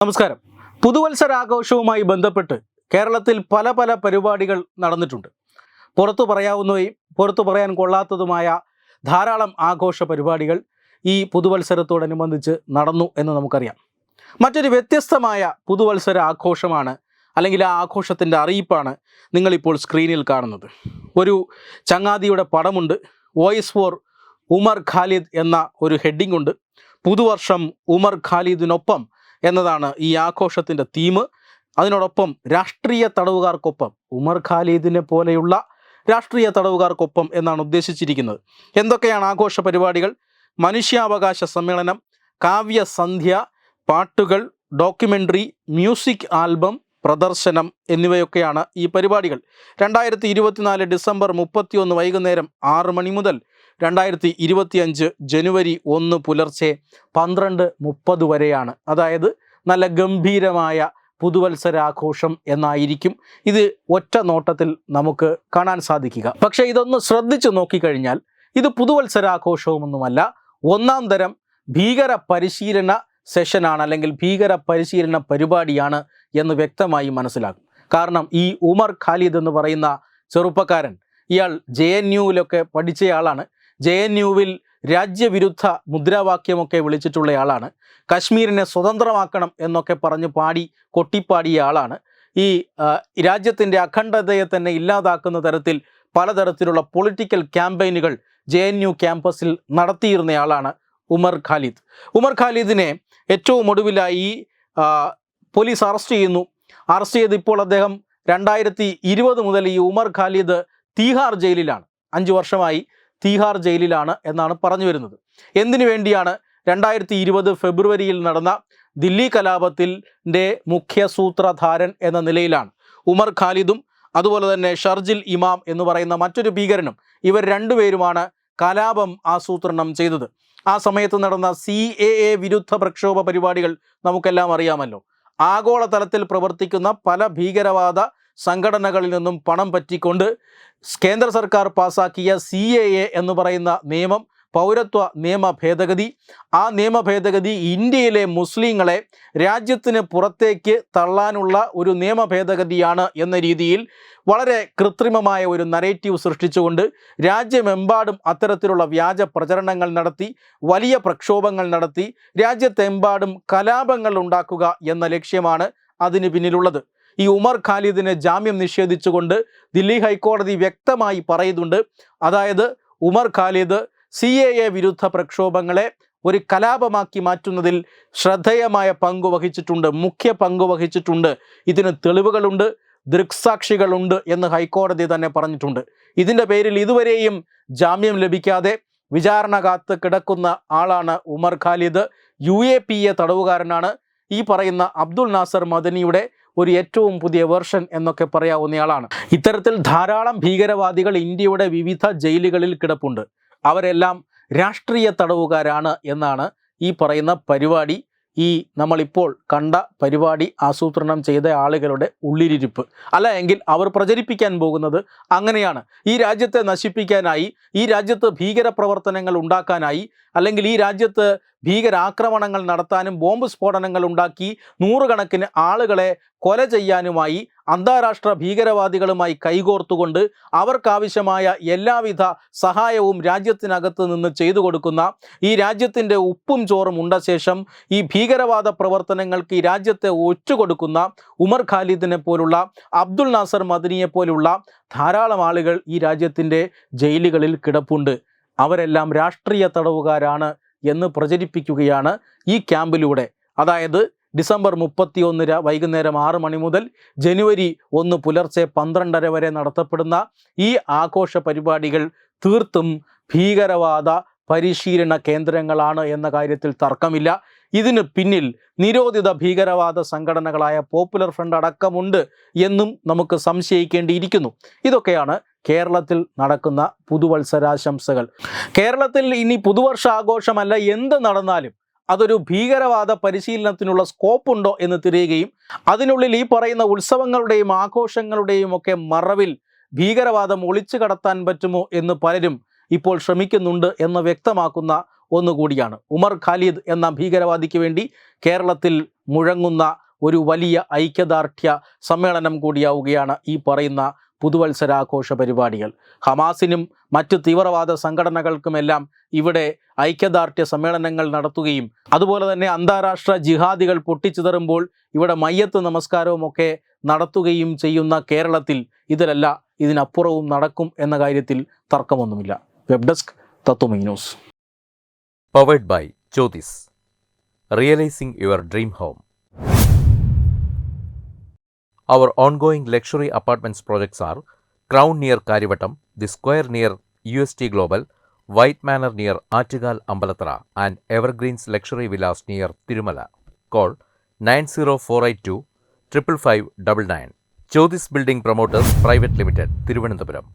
നമസ്കാരം. പുതുവത്സരാഘോഷവുമായി ബന്ധപ്പെട്ട് കേരളത്തിൽ പല പല പരിപാടികൾ നടന്നിട്ടുണ്ട്. പുറത്തു പറയാവുന്നവയും പുറത്തു പറയാൻ കൊള്ളാത്തതുമായ ധാരാളം ആഘോഷ പരിപാടികൾ ഈ പുതുവത്സരത്തോടനുബന്ധിച്ച് നടന്നു എന്ന് നമുക്കറിയാം. മറ്റൊരു വ്യത്യസ്തമായ പുതുവത്സര ആഘോഷമാണ്, അല്ലെങ്കിൽ ആ ആഘോഷത്തിൻ്റെ അറിയിപ്പാണ് നിങ്ങളിപ്പോൾ സ്ക്രീനിൽ കാണുന്നത്. ഒരു ചങ്ങാതിയുടെ പടമുണ്ട്. വോയിസ് ഫോർ ഉമർ ഖാലിദ് എന്ന ഒരു ഹെഡിങ് ഉണ്ട്. പുതുവർഷം ഉമർ ഖാലിദിനൊപ്പം എന്നതാണ് ഈ ആഘോഷത്തിൻ്റെ തീം. അതിനോടൊപ്പം രാഷ്ട്രീയ തടവുകാർക്കൊപ്പം, ഉമർ ഖാലിദിനെ പോലെയുള്ള രാഷ്ട്രീയ തടവുകാർക്കൊപ്പം എന്നാണ് ഉദ്ദേശിച്ചിരിക്കുന്നത്. എന്തൊക്കെയാണ് ആഘോഷ പരിപാടികൾ? മനുഷ്യാവകാശ സമ്മേളനം, കാവ്യസന്ധ്യ, പാട്ടുകൾ, ഡോക്യുമെൻ്ററി, മ്യൂസിക് ആൽബം, പ്രദർശനം എന്നിവയൊക്കെയാണ് ഈ പരിപാടികൾ. 2024 ഡിസംബർ 31 വൈകുന്നേരം 6 മണി മുതൽ 2025 ജനുവരി 1 പുലർച്ചെ 12:30 വരെയാണ്. അതായത് നല്ല ഗംഭീരമായ പുതുവത്സരാഘോഷം എന്നായിരിക്കും ഇത് ഒറ്റ നോട്ടത്തിൽ നമുക്ക് കാണാൻ സാധിക്കുക. പക്ഷേ ഇതൊന്ന് ശ്രദ്ധിച്ചു നോക്കിക്കഴിഞ്ഞാൽ ഇത് പുതുവത്സരാഘോഷവുമൊന്നുമല്ല, ഒന്നാം തരം ഭീകര പരിശീലന സെഷനാണ്, അല്ലെങ്കിൽ ഭീകര പരിശീലന പരിപാടിയാണ് എന്ന് വ്യക്തമായി മനസ്സിലാകും. കാരണം ഈ ഉമർ ഖാലിദ് എന്ന് പറയുന്ന ചെറുപ്പക്കാരൻ, ഇയാൾ JNUവിലൊക്കെ പഠിച്ചയാളാണ്. JNUവിൽ രാജ്യവിരുദ്ധ മുദ്രാവാക്യമൊക്കെ വിളിച്ചിട്ടുള്ളയാളാണ്. കശ്മീരിനെ സ്വതന്ത്രമാക്കണം എന്നൊക്കെ പറഞ്ഞ് കൊട്ടിപ്പാടിയ ആളാണ്. ഈ രാജ്യത്തിൻ്റെ അഖണ്ഡതയെ തന്നെ ഇല്ലാതാക്കുന്ന തരത്തിൽ പലതരത്തിലുള്ള പൊളിറ്റിക്കൽ ക്യാമ്പയിനുകൾ JNU ക്യാമ്പസിൽ നടത്തിയിരുന്നയാളാണ് ഉമർ ഖാലിദ്. ഉമർ ഖാലിദിനെ ഏറ്റവും ഒടുവിലായി പോലീസ് അറസ്റ്റ് ചെയ്ത് ഇപ്പോൾ അദ്ദേഹം 2020 മുതൽ ഈ ഉമർ ഖാലിദ് തീഹാർ ജയിലിലാണ്. 5 വർഷമായി തീഹാർ ജയിലിലാണ് എന്നാണ് പറഞ്ഞു വരുന്നത്. എന്തിനു വേണ്ടിയാണ്? 2020 ഫെബ്രുവരിയിൽ നടന്ന ദില്ലി കലാപത്തിൻ്റെ മുഖ്യ സൂത്രധാരൻ എന്ന നിലയിലാണ് ഉമർ ഖാലിദും അതുപോലെ തന്നെ ഷർജിൽ ഇമാം എന്ന് പറയുന്ന മറ്റൊരു ഭീകരനും, ഇവർ രണ്ടുപേരുമാണ് കലാപം ആസൂത്രണം ചെയ്തത്. ആ സമയത്ത് നടന്ന CAA വിരുദ്ധ പ്രക്ഷോഭ പരിപാടികൾ നമുക്കെല്ലാം അറിയാമല്ലോ. ആഗോളതലത്തിൽ പ്രവർത്തിക്കുന്ന പല ഭീകരവാദ സംഘടനകളിൽ നിന്നും പണം പറ്റിക്കൊണ്ട് കേന്ദ്ര സർക്കാർ പാസാക്കിയ CAA എന്ന് പറയുന്ന നിയമം, പൗരത്വ നിയമ ഭേദഗതി, ആ നിയമ ഭേദഗതി ഇന്ത്യയിലെ മുസ്ലിങ്ങളെ രാജ്യത്തിന് പുറത്തേക്ക് തള്ളാനുള്ള ഒരു നിയമ ഭേദഗതിയാണ് എന്ന രീതിയിൽ വളരെ കൃത്രിമമായ ഒരു നരേറ്റീവ് സൃഷ്ടിച്ചുകൊണ്ട് രാജ്യമെമ്പാടും അത്തരത്തിലുള്ള വ്യാജ പ്രചരണങ്ങൾ നടത്തി, വലിയ പ്രക്ഷോഭങ്ങൾ നടത്തി, രാജ്യത്തെമ്പാടും കലാപങ്ങൾ ഉണ്ടാക്കുക എന്ന ലക്ഷ്യമാണ് അതിന് പിന്നിലുള്ളത്. ഈ ഉമർ ഖാലിദിനെ ജാമ്യം നിഷേധിച്ചുകൊണ്ട് ദില്ലി ഹൈക്കോടതി വ്യക്തമായി പറയുന്നുണ്ട്. അതായത് ഉമർ ഖാലിദ് CAA വിരുദ്ധ പ്രക്ഷോഭങ്ങളെ ഒരു കലാപമാക്കി മാറ്റുന്നതിൽ ശ്രദ്ധേയമായ പങ്കുവഹിച്ചിട്ടുണ്ട്, മുഖ്യ പങ്കുവഹിച്ചിട്ടുണ്ട്. ഇതിന് തെളിവുകളുണ്ട്, ദൃക്സാക്ഷികളുണ്ട് എന്ന് ഹൈക്കോടതി തന്നെ പറഞ്ഞിട്ടുണ്ട്. ഇതിൻ്റെ പേരിൽ ഇതുവരെയും ജാമ്യം ലഭിക്കാതെ വിചാരണ കാത്ത് കിടക്കുന്ന ആളാണ് ഉമർ ഖാലിദ്. UAPA തടവുകാരനാണ്. ഈ പറയുന്ന അബ്ദുൾ നാസർ മദനിയുടെ ഒരു ഏറ്റവും പുതിയ വെർഷൻ എന്നൊക്കെ പറയാവുന്നയാളാണ്. ഇത്തരത്തിൽ ധാരാളം ഭീകരവാദികൾ ഇന്ത്യയുടെ വിവിധ ജയിലുകളിൽ കിടപ്പുണ്ട്. അവരെല്ലാം രാഷ്ട്രീയ തടവുകാരാണ് എന്നാണ് ഈ പറയുന്ന പരിപാടി, ഈ നമ്മളിപ്പോൾ കണ്ട പരിപാടി ആസൂത്രണം ചെയ്ത ആളുകളുടെ ഉള്ളിലിരിപ്പ്. അല്ല എങ്കിൽ അവർ പ്രചരിപ്പിക്കാൻ പോകുന്നത് അങ്ങനെയാണ്. ഈ രാജ്യത്തെ നശിപ്പിക്കാനായി, ഈ രാജ്യത്ത് ഭീകര പ്രവർത്തനങ്ങൾ ഉണ്ടാക്കാനായി, അല്ലെങ്കിൽ ഈ രാജ്യത്ത് ഭീകരാക്രമണങ്ങൾ നടത്താനും ബോംബ് സ്ഫോടനങ്ങൾ ഉണ്ടാക്കി നൂറുകണക്കിന് ആളുകളെ കൊല ചെയ്യാനുമായി അന്താരാഷ്ട്ര ഭീകരവാദികളുമായി കൈകോർത്തുകൊണ്ട് അവർക്കാവശ്യമായ എല്ലാവിധ സഹായവും രാജ്യത്തിനകത്ത് നിന്ന് ചെയ്തു കൊടുക്കുന്ന, ഈ രാജ്യത്തിൻ്റെ ഉപ്പും ചോറും ഉണ്ട ശേഷം ഈ ഭീകരവാദ പ്രവർത്തനങ്ങൾക്ക് ഈ രാജ്യത്തെ ഒറ്റുകൊടുക്കുന്ന ഉമർ ഖാലിദിനെ പോലുള്ള, അബ്ദുൾ നാസർ മദനിയെ പോലുള്ള ധാരാളം ആളുകൾ ഈ രാജ്യത്തിൻ്റെ ജയിലുകളിൽ കിടപ്പുണ്ട്. അവരെല്ലാം രാഷ്ട്രീയ തടവുകാരാണ് എന്ന് പ്രചരിപ്പിക്കുകയാണ് ഈ ക്യാമ്പിലൂടെ. അതായത് ഡിസംബർ 31 വൈകുന്നേരം 6 മണി മുതൽ ജനുവരി 1 പുലർച്ചെ 12:30 വരെ നടത്തപ്പെടുന്ന ഈ ആഘോഷ പരിപാടികൾ തീർത്തും ഭീകരവാദ പരിശീലന കേന്ദ്രങ്ങളാണ് എന്ന കാര്യത്തിൽ തർക്കമില്ല. ഇതിന് പിന്നിൽ നിരോധിത ഭീകരവാദ സംഘടനകളായ പോപ്പുലർ ഫ്രണ്ട് അടക്കമുണ്ട് എന്നും നമുക്ക് സംശയിക്കേണ്ടിയിരിക്കുന്നു. ഇതൊക്കെയാണ് കേരളത്തിൽ നടക്കുന്ന പുതുവത്സരാശംസകൾ. കേരളത്തിൽ ഇനി പുതുവർഷാഘോഷമല്ല, എന്ത് നടന്നാലും അതൊരു ഭീകരവാദ പരിശീലനത്തിനുള്ള സ്കോപ്പുണ്ടോ എന്ന് തിരയുകയും അതിനുള്ളിൽ ഈ പറയുന്ന ഉത്സവങ്ങളുടെയും ആഘോഷങ്ങളുടെയും ഒക്കെ മറവിൽ ഭീകരവാദം ഒളിച്ചു കടത്താൻ പറ്റുമോ എന്ന് പലരും ഇപ്പോൾ ശ്രമിക്കുന്നുണ്ട് എന്ന് വ്യക്തമാക്കുന്ന ഒന്നുകൂടിയാണ്. ഉമർ ഖാലിദ് എന്ന ഭീകരവാദിക്ക് വേണ്ടി കേരളത്തിൽ മുഴങ്ങുന്ന ഒരു വലിയ ഐക്യദാർഢ്യ സമ്മേളനം കൂടിയാവുകയാണ് ഈ പറയുന്ന പുതുവത്സരാഘോഷ പരിപാടികൾ. ഹമാസിനും മറ്റു തീവ്രവാദ സംഘടനകൾക്കുമെല്ലാം ഇവിടെ ഐക്യദാർഢ്യ സമ്മേളനങ്ങൾ നടത്തുകയും അതുപോലെ തന്നെ അന്താരാഷ്ട്ര ജിഹാദികൾ പൊട്ടിച്ചിതറുമ്പോൾ ഇവിടെ മയ്യത്ത് നമസ്കാരവും ഒക്കെ നടത്തുകയും ചെയ്യുന്ന കേരളത്തിൽ ഇതിനപ്പുറവും നടക്കും എന്ന കാര്യത്തിൽ തർക്കമൊന്നുമില്ല. Web desk Tatwamayi news. Powered by Jyotis. Realizing your dream home. Our ongoing luxury apartments projects are Crown near Karivattam, The Square near UST Global, White Manor near Attigal Ambalathara, and Evergreens Luxury Villas near Tirumala. Call 90482 55599. Jyotis Building Promoters Private Limited, Thiruvananthapuram.